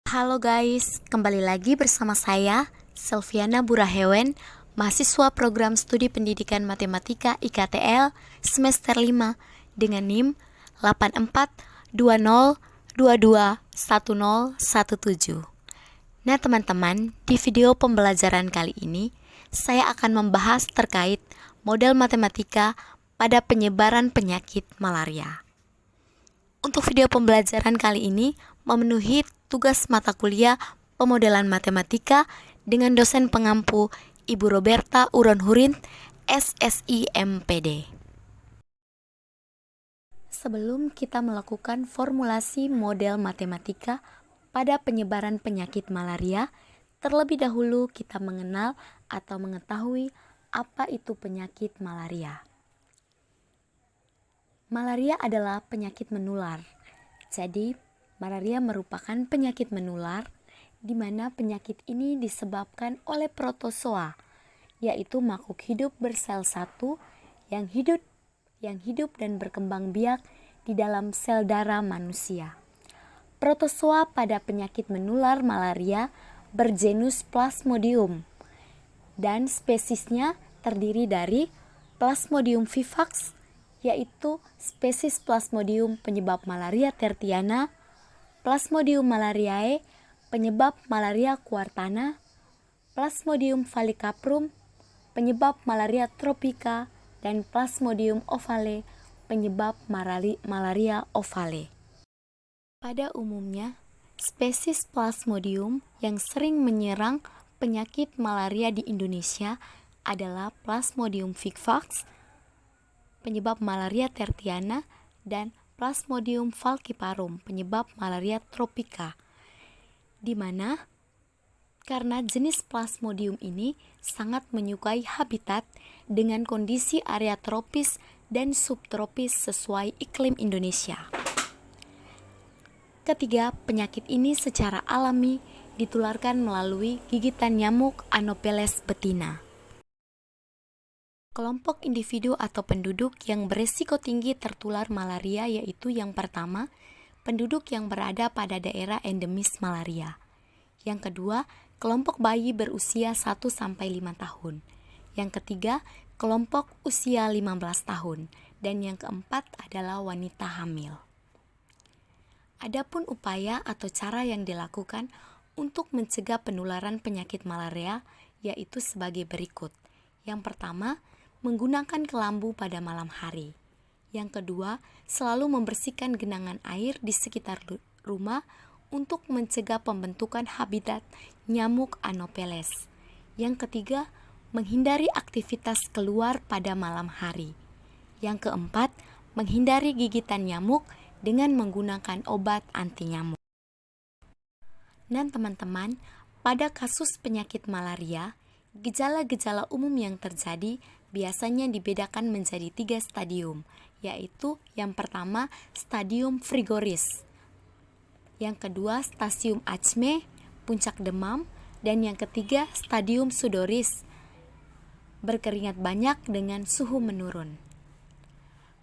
Halo guys, kembali lagi bersama saya, Selviana Burahewen, mahasiswa program studi pendidikan matematika IKTL semester 5 dengan NIM 8420221017. Nah teman-teman, di video pembelajaran kali ini, saya akan membahas terkait model matematika pada penyebaran penyakit malaria. Untuk video pembelajaran kali ini memenuhi tugas mata kuliah pemodelan matematika dengan dosen pengampu Ibu Roberta Uron-Hurin, SSI MPD. Sebelum kita melakukan formulasi model matematika pada penyebaran penyakit malaria, terlebih dahulu kita mengenal atau mengetahui apa itu penyakit malaria. Malaria adalah penyakit menular. Jadi, malaria merupakan penyakit menular di mana penyakit ini disebabkan oleh protozoa, yaitu makhluk hidup bersel satu yang hidup dan berkembang biak di dalam sel darah manusia. Protozoa pada penyakit menular malaria bergenus Plasmodium dan spesiesnya terdiri dari Plasmodium vivax, yaitu spesies Plasmodium penyebab malaria tertiana, Plasmodium malariae penyebab malaria quartana, Plasmodium falciparum penyebab malaria tropica, dan Plasmodium ovale penyebab malaria ovale. Pada umumnya, spesies Plasmodium yang sering menyerang penyakit malaria di Indonesia adalah Plasmodium vivax penyebab malaria tertiana, dan Plasmodium falciparum penyebab malaria tropica, di mana karena jenis Plasmodium ini sangat menyukai habitat dengan kondisi area tropis dan subtropis sesuai iklim Indonesia. Ketiga, penyakit ini secara alami ditularkan melalui gigitan nyamuk Anopheles betina. Kelompok individu atau penduduk yang beresiko tinggi tertular malaria yaitu yang pertama, penduduk yang berada pada daerah endemis malaria. Yang kedua, kelompok bayi berusia 1-5 tahun. Yang ketiga, kelompok usia 15 tahun. Dan yang keempat adalah wanita hamil. Adapun upaya atau cara yang dilakukan untuk mencegah penularan penyakit malaria yaitu sebagai berikut. Yang pertama, menggunakan kelambu pada malam hari. Yang kedua, selalu membersihkan genangan air di sekitar rumah untuk mencegah pembentukan habitat nyamuk Anopheles. Yang ketiga, menghindari aktivitas keluar pada malam hari. Yang keempat, menghindari gigitan nyamuk dengan menggunakan obat anti nyamuk. Dan teman-teman, pada kasus penyakit malaria, gejala-gejala umum yang terjadi biasanya dibedakan menjadi 3 stadium, yaitu yang pertama stadium frigoris, yang kedua stasium acme, puncak demam, dan yang ketiga stadium sudoris, berkeringat banyak dengan suhu menurun.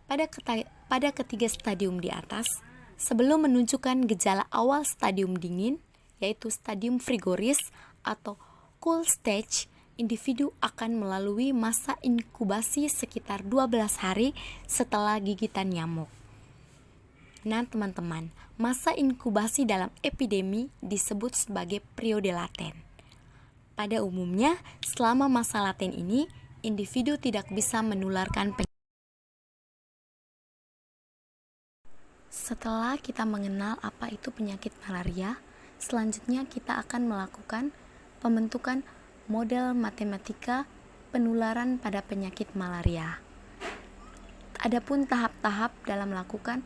Pada ketiga stadium di atas, sebelum menunjukkan gejala awal stadium dingin, yaitu stadium frigoris atau cool stage, individu akan melalui masa inkubasi sekitar 12 hari setelah gigitan nyamuk. Nah teman-teman, masa inkubasi dalam epidemi disebut sebagai periode laten. Pada umumnya, selama masa laten ini, individu tidak bisa menularkan penyakit. Setelah kita mengenal apa itu penyakit malaria, selanjutnya kita akan melakukan pembentukan model matematika penularan pada penyakit malaria. Adapun tahap-tahap dalam melakukan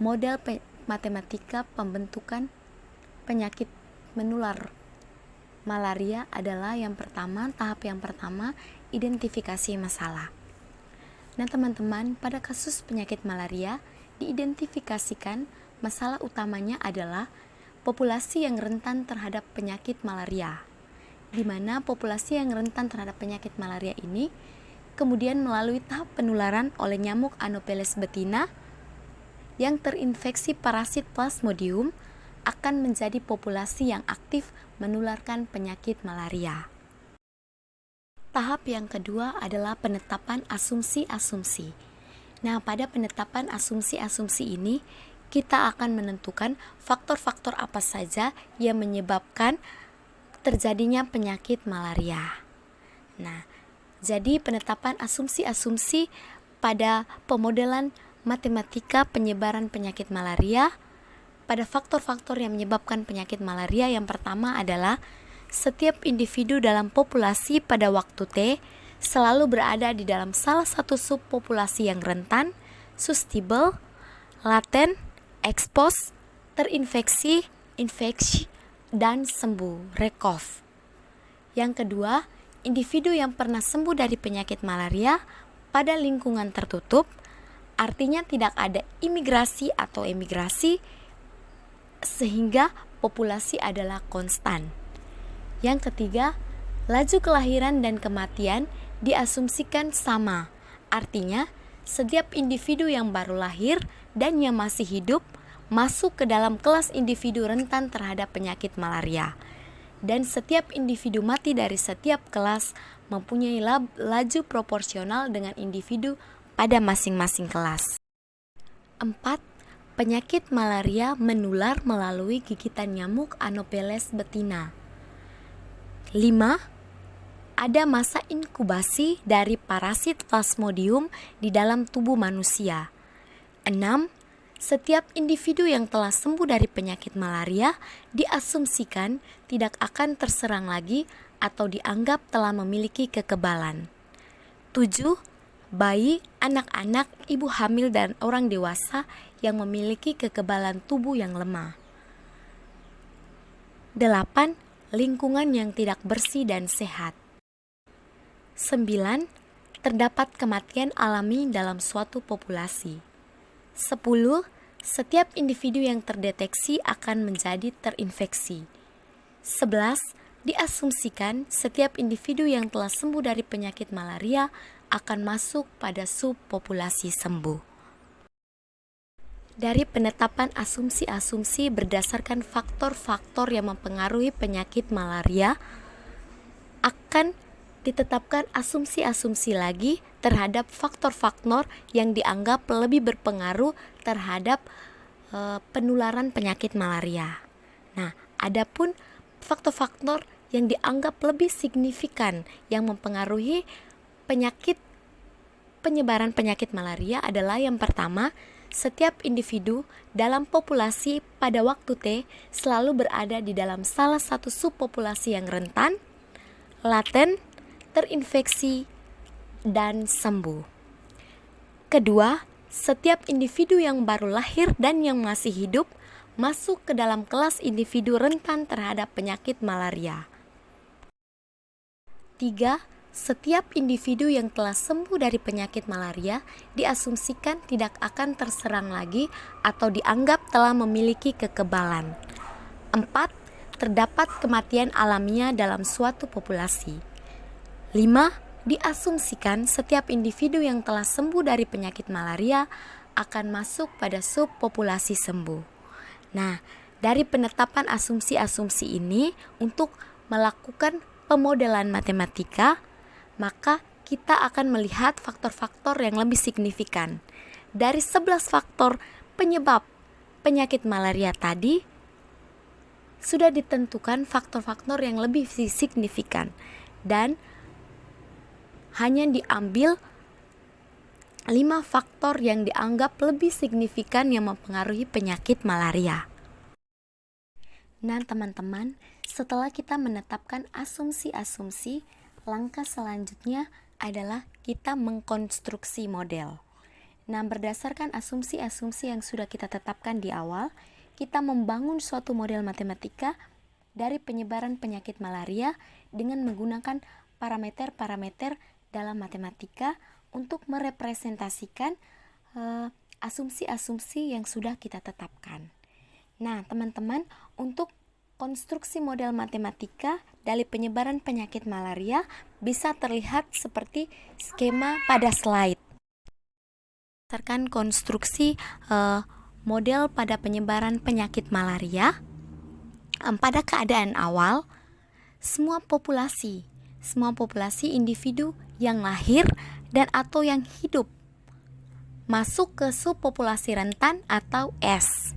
model matematika pembentukan penyakit menular malaria adalah tahap yang pertama, identifikasi masalah. Nah teman-teman, pada kasus penyakit malaria, diidentifikasikan masalah utamanya adalah populasi yang rentan terhadap penyakit malaria, di mana populasi yang rentan terhadap penyakit malaria ini kemudian melalui tahap penularan oleh nyamuk Anopheles betina yang terinfeksi parasit Plasmodium akan menjadi populasi yang aktif menularkan penyakit malaria. Tahap yang kedua adalah penetapan asumsi-asumsi. Nah, pada penetapan asumsi-asumsi ini, kita akan menentukan faktor-faktor apa saja yang menyebabkan terjadinya penyakit malaria. Nah, jadi penetapan asumsi-asumsi pada pemodelan matematika penyebaran penyakit malaria, pada faktor-faktor yang menyebabkan penyakit malaria, yang pertama adalah setiap individu dalam populasi pada waktu T selalu berada di dalam salah satu subpopulasi yang rentan, susceptible, laten, expose, terinfeksi, infeksi, dan sembuh, recover. Yang kedua, individu yang pernah sembuh dari penyakit malaria pada lingkungan tertutup, artinya tidak ada imigrasi atau emigrasi, sehingga populasi adalah konstan. Yang ketiga, laju kelahiran dan kematian diasumsikan sama, artinya setiap individu yang baru lahir dan yang masih hidup masuk ke dalam kelas individu rentan terhadap penyakit malaria, dan setiap individu mati dari setiap kelas mempunyai laju proporsional dengan individu pada masing-masing kelas. 4. Penyakit malaria menular melalui gigitan nyamuk Anopheles betina. 5. Ada masa inkubasi dari parasit Plasmodium di dalam tubuh manusia. 6. Setiap individu yang telah sembuh dari penyakit malaria diasumsikan tidak akan terserang lagi atau dianggap telah memiliki kekebalan. 7. Bayi, anak-anak, ibu hamil, dan orang dewasa yang memiliki kekebalan tubuh yang lemah. 8. Lingkungan yang tidak bersih dan sehat. 9. Terdapat kematian alami dalam suatu populasi. 10. Setiap individu yang terdeteksi akan menjadi terinfeksi. 11. Diasumsikan setiap individu yang telah sembuh dari penyakit malaria akan masuk pada subpopulasi sembuh. Dari penetapan asumsi-asumsi berdasarkan faktor-faktor yang mempengaruhi penyakit malaria, akan ditetapkan asumsi-asumsi lagi terhadap faktor-faktor yang dianggap lebih berpengaruh terhadap penularan penyakit malaria. Nah, adapun faktor-faktor yang dianggap lebih signifikan yang mempengaruhi penyebaran penyakit malaria adalah yang pertama, setiap individu dalam populasi pada waktu T selalu berada di dalam salah satu subpopulasi yang rentan, laten, terinfeksi, dan sembuh. Kedua, setiap individu yang baru lahir dan yang masih hidup masuk ke dalam kelas individu rentan terhadap penyakit malaria. 3. Setiap individu yang telah sembuh dari penyakit malaria diasumsikan tidak akan terserang lagi atau dianggap telah memiliki kekebalan. 4. Terdapat kematian alamiah dalam suatu populasi. 5. Diasumsikan setiap individu yang telah sembuh dari penyakit malaria akan masuk pada subpopulasi sembuh. Nah, dari penetapan asumsi-asumsi ini untuk melakukan pemodelan matematika, maka kita akan melihat faktor-faktor yang lebih signifikan. Dari 11 faktor penyebab penyakit malaria tadi, sudah ditentukan faktor-faktor yang lebih signifikan dan hanya diambil 5 faktor yang dianggap lebih signifikan yang mempengaruhi penyakit malaria. Nah, teman-teman, setelah kita menetapkan asumsi-asumsi, langkah selanjutnya adalah kita mengkonstruksi model. Nah, berdasarkan asumsi-asumsi yang sudah kita tetapkan di awal, kita membangun suatu model matematika dari penyebaran penyakit malaria dengan menggunakan parameter-parameter dalam matematika untuk merepresentasikan asumsi-asumsi yang sudah kita tetapkan. Nah, teman-teman, untuk konstruksi model matematika dari penyebaran penyakit malaria bisa terlihat seperti skema pada slide. Berdasarkan konstruksi model pada penyebaran penyakit malaria, pada keadaan awal, semua populasi individu yang lahir dan atau yang hidup masuk ke subpopulasi rentan atau S,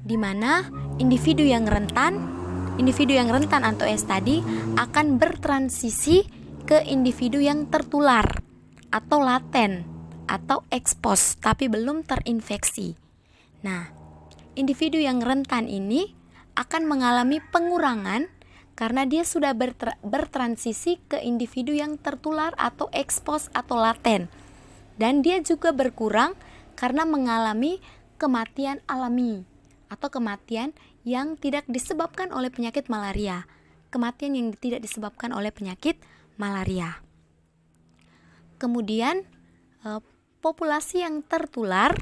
di mana individu yang rentan atau S tadi akan bertransisi ke individu yang tertular atau laten atau ekspos tapi belum terinfeksi. Nah, individu yang rentan ini akan mengalami pengurangan karena dia sudah bertransisi ke individu yang tertular atau ekspos atau laten. Dan dia juga berkurang karena mengalami kematian alami atau kematian yang tidak disebabkan oleh penyakit malaria. Kematian yang tidak disebabkan oleh penyakit malaria. Kemudian populasi yang tertular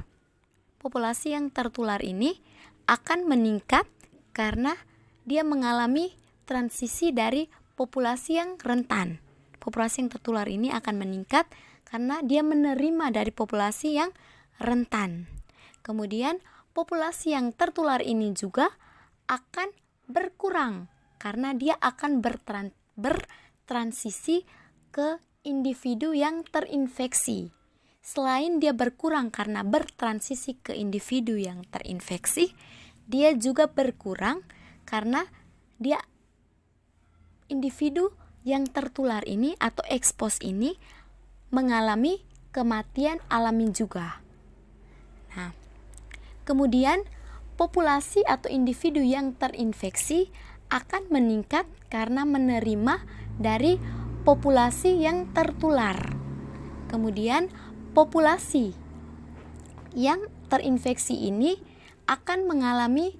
ini akan meningkat karena dia mengalami transisi dari populasi yang rentan. Populasi yang tertular ini akan meningkat karena dia menerima dari populasi yang rentan. Kemudian populasi yang tertular ini juga akan berkurang karena dia akan bertransisi ke individu yang terinfeksi. Selain dia berkurang karena bertransisi ke individu yang terinfeksi, dia juga berkurang karena dia individu yang tertular ini atau ekspos ini mengalami kematian alami juga. Nah, kemudian populasi atau individu yang terinfeksi akan meningkat karena menerima dari populasi yang tertular. Kemudian populasi yang terinfeksi ini akan mengalami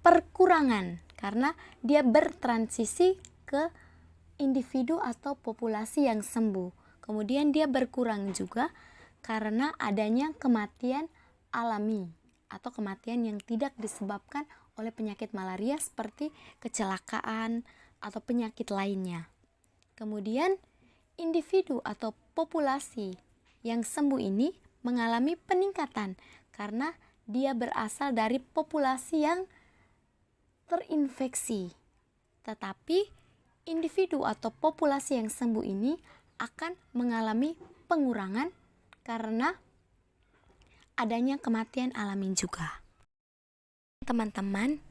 perkurangan karena dia bertransisi ke individu atau populasi yang sembuh. Kemudian dia berkurang juga karena adanya kematian alami atau kematian yang tidak disebabkan oleh penyakit malaria seperti kecelakaan atau penyakit lainnya. Kemudian individu atau populasi yang sembuh ini mengalami peningkatan karena dia berasal dari populasi yang terinfeksi. Tetapi individu atau populasi yang sembuh ini akan mengalami pengurangan karena adanya kematian alami juga. Teman-teman,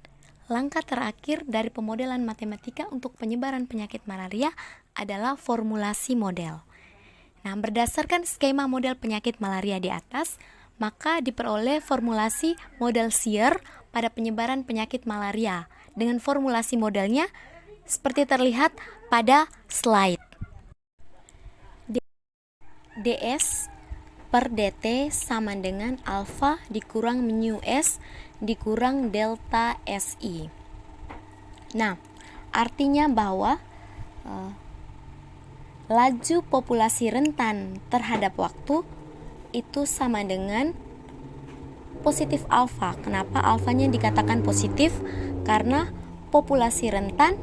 langkah terakhir dari pemodelan matematika untuk penyebaran penyakit malaria adalah formulasi model. Nah, berdasarkan skema model penyakit malaria di atas, maka diperoleh formulasi model Sear pada penyebaran penyakit malaria. Dengan formulasi modelnya seperti terlihat pada slide. DS per DT sama dengan alfa dikurang mu S dikurang delta SI. Nah, artinya bahwa laju populasi rentan terhadap waktu itu sama dengan positif alfa. Kenapa alfanya dikatakan positif? Karena populasi rentan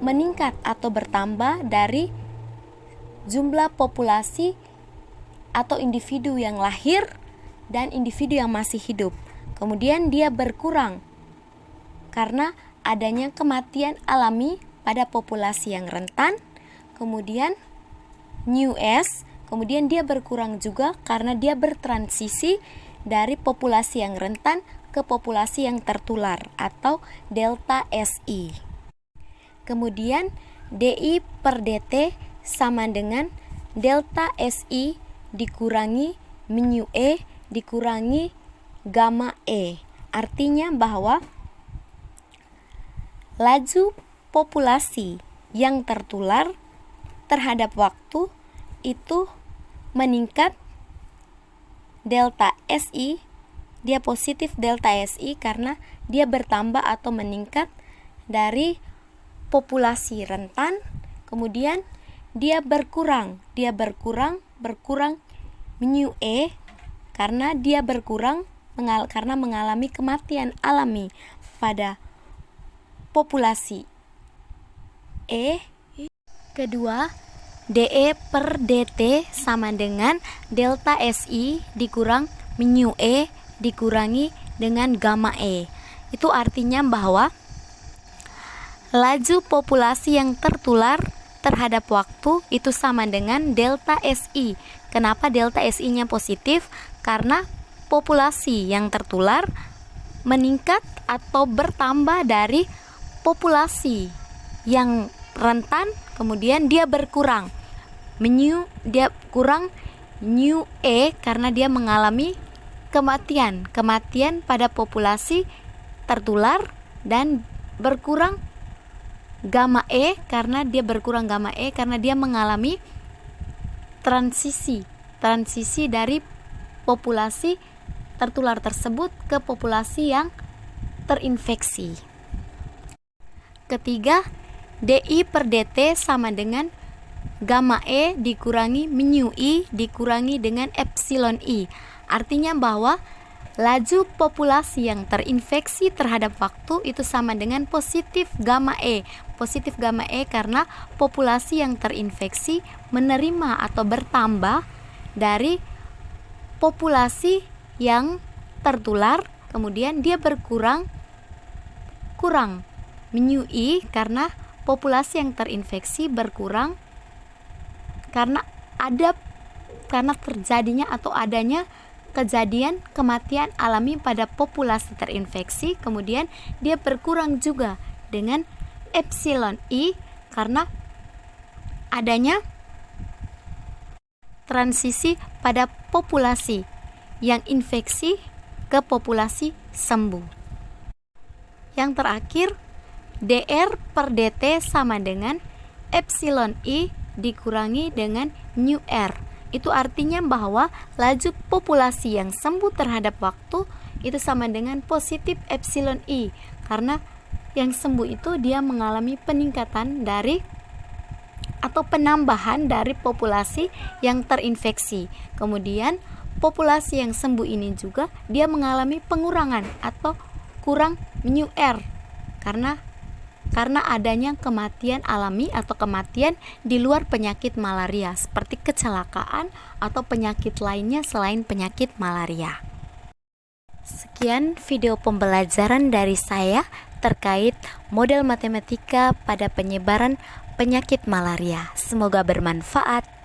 meningkat atau bertambah dari jumlah populasi atau individu yang lahir dan individu yang masih hidup. Kemudian dia berkurang karena adanya kematian alami pada populasi yang rentan. Kemudian mu S, kemudian dia berkurang juga karena dia bertransisi dari populasi yang rentan ke populasi yang tertular atau delta SI. Kemudian DI per DT sama dengan delta SI dikurangi mu E dikurangi gamma E. Artinya bahwa laju populasi yang tertular terhadap waktu itu meningkat delta SI, dia positif delta SI karena dia bertambah atau meningkat dari populasi rentan. Kemudian dia berkurang mu E karena dia berkurang karena mengalami kematian alami pada populasi E. Kedua, DE per DT sama dengan delta SI dikurang mu E dikurangi dengan gamma E. Itu artinya bahwa laju populasi yang tertular terhadap waktu itu sama dengan delta SI. Kenapa delta SI-nya positif? Karena populasi yang tertular meningkat atau bertambah dari populasi yang rentan, kemudian dia berkurang. Dia kurang new E karena dia mengalami kematian pada populasi tertular, dan berkurang gamma E karena dia mengalami transisi dari populasi tertular tersebut ke populasi yang terinfeksi. Ketiga, DI per DT sama dengan gamma E dikurangi mu I dikurangi dengan epsilon I. Artinya bahwa laju populasi yang terinfeksi terhadap waktu itu sama dengan positif gamma E. Positif gamma E karena populasi yang terinfeksi menerima atau bertambah dari populasi yang tertular, kemudian dia kurang mu I karena populasi yang terinfeksi berkurang karena terjadinya atau adanya kejadian kematian alami pada populasi terinfeksi, kemudian dia berkurang juga dengan epsilon I karena adanya transisi pada populasi yang infeksi ke populasi sembuh. Yang terakhir, DR per DT sama dengan epsilon I dikurangi dengan mu R. Itu artinya bahwa laju populasi yang sembuh terhadap waktu itu sama dengan positif epsilon I, karena yang sembuh itu dia mengalami peningkatan dari atau penambahan dari populasi yang terinfeksi. Kemudian populasi yang sembuh ini juga dia mengalami pengurangan atau kurang mu R karena adanya kematian alami atau kematian di luar penyakit malaria seperti kecelakaan atau penyakit lainnya selain penyakit malaria. Sekian video pembelajaran dari saya terkait model matematika pada penyebaran penyakit malaria. Semoga bermanfaat.